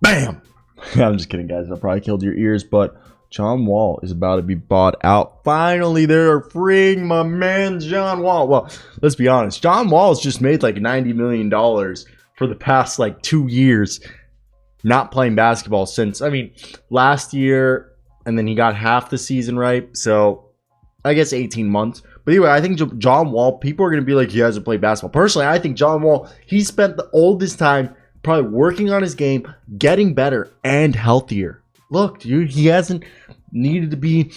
Bam! I'm just kidding, guys. I probably killed your ears, but John Wall is about to be bought out. Finally, they're freeing my man John Wall. Well, let's be honest. John Wall's just made like $90 million for the past like 2 years not playing basketball since, last year, and then he got half the season right. So I guess 18 months. But anyway, I think John Wall, people are going to be like, he hasn't played basketball. Personally, I think John Wall, he spent the oldest time probably working on his game, getting better, and healthier. Look, dude, he hasn't needed to be...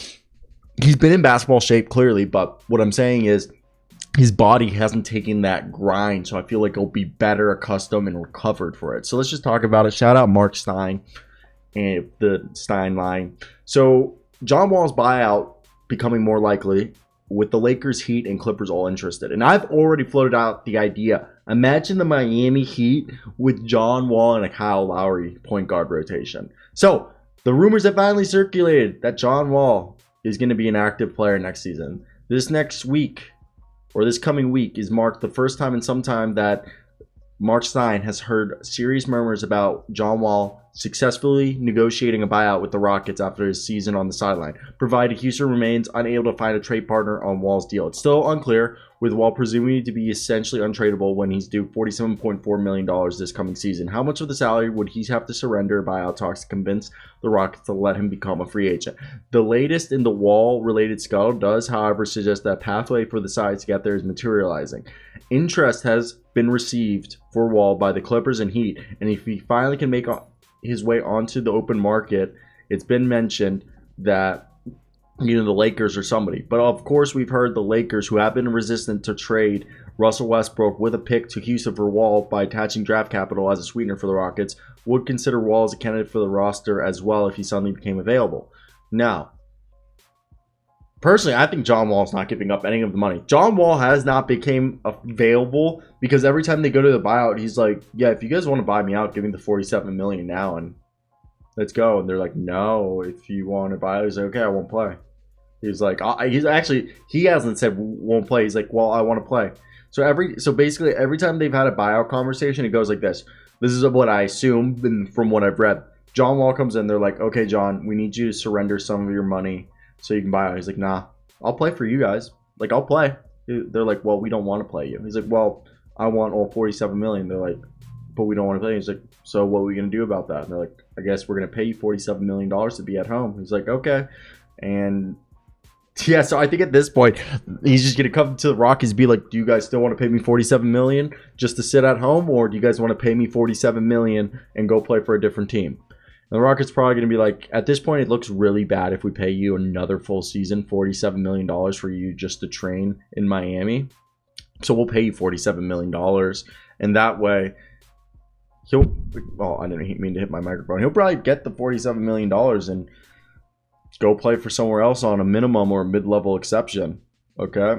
He's been in basketball shape, clearly, but what I'm saying is his body hasn't taken that grind, so I feel like he'll be better accustomed and recovered for it. So let's just talk about it. Shout out Marc Stein and the Stein line. So John Wall's buyout becoming more likely with the Lakers, Heat, and Clippers all interested. And I've already floated out the idea. Imagine the Miami Heat with John Wall and a Kyle Lowry point guard rotation. So the rumors have finally circulated that John Wall is going to be an active player next season. This next week, or this coming week, is marked the first time in some time that Marc Stein has heard serious murmurs about John Wall successfully negotiating a buyout with the Rockets after his season on the sideline, provided Houston remains unable to find a trade partner on Wall's deal. It's still unclear, with Wall presuming to be essentially untradeable when he's due $47.4 million this coming season. How much of the salary would he have to surrender buyout talks to convince the Rockets to let him become a free agent? The latest in the Wall-related scuttle does, however, suggest that pathway for the sides to get there is materializing. Interest has been received for Wall by the Clippers and Heat, and if he finally can make his way onto the open market, it's been mentioned that the Lakers or somebody. But of course, we've heard the Lakers, who have been resistant to trade Russell Westbrook with a pick to Houston for Wall by attaching draft capital as a sweetener for the Rockets, would consider Wall as a candidate for the roster as well if he suddenly became available. Now, personally, I think John Wall's not giving up any of the money. John Wall has not become available because every time they go to the buyout, he's like, yeah, if you guys want to buy me out, give me the $47 million now and let's go. And they're like, no, if you want to buy it, he's like, okay, I won't play. He's like, he hasn't said won't play. He's like, well, I want to play. So basically every time they've had a buyout conversation, it goes like this. This is what I assume, and from what I've read. John Wall comes in, they're like, okay, John, we need you to surrender some of your money so you can buy out. He's like, nah, I'll play for you guys. Like, I'll play. They're like, well, we don't want to play you. He's like, well, I want all $47 million. They're like, but we don't want to play you. He's like, so what are we going to do about that? And they're like, I guess we're going to pay you $47 million to be at home. He's like, okay. And yeah, so I think at this point, he's just going to come to the Rockets and be like, do you guys still want to pay me $47 million just to sit at home? Or do you guys want to pay me $47 million and go play for a different team? And the Rockets probably going to be like, at this point, it looks really bad if we pay you another full season, $47 million for you just to train in Miami. So we'll pay you $47 million. And that way, I didn't mean to hit my microphone. He'll probably get the $47 million and go play for somewhere else on a minimum or a mid-level exception. Okay?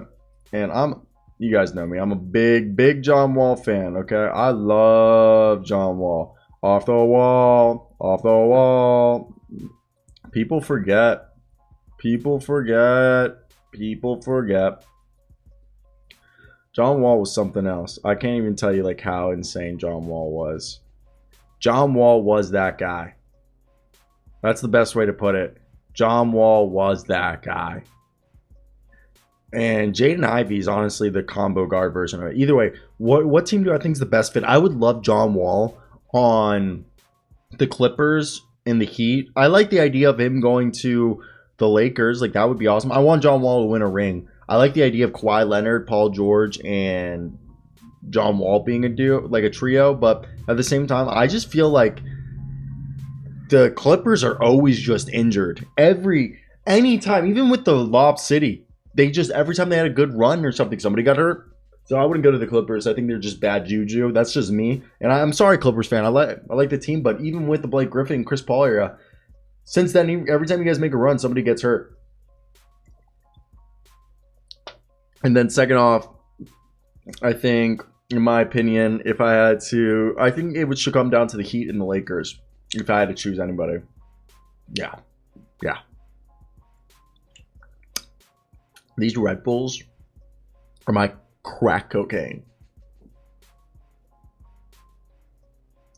And you guys know me. I'm a big John Wall fan. Okay? I love John Wall. Off the wall. Off the wall. People forget. John Wall was something else. I can't even tell you like how insane John Wall was. John Wall was that guy. That's the best way to put it. John Wall was that guy. And Jaden Ivey is honestly the combo guard version of it. Either way, what team do I think is the best fit? I would love John Wall on the Clippers and the Heat. I like the idea of him going to the Lakers. Like, that would be awesome. I want John Wall to win a ring. I like the idea of Kawhi Leonard, Paul George, and John Wall being a duo, like a trio. But at the same time, I just feel like the Clippers are always just injured. Anytime, even with the Lob City, they just, every time they had a good run or something, somebody got hurt. So I wouldn't go to the Clippers. I think they're just bad juju. That's just me. And I'm sorry, Clippers fan. I like the team, but even with the Blake Griffin and Chris Paul era, since then, every time you guys make a run, somebody gets hurt. And then second off, I think, in my opinion, I think it should come down to the Heat and the Lakers if I had to choose anybody. Yeah. These Red Bulls are my crack cocaine.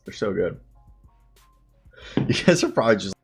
They're so good. You guys are probably just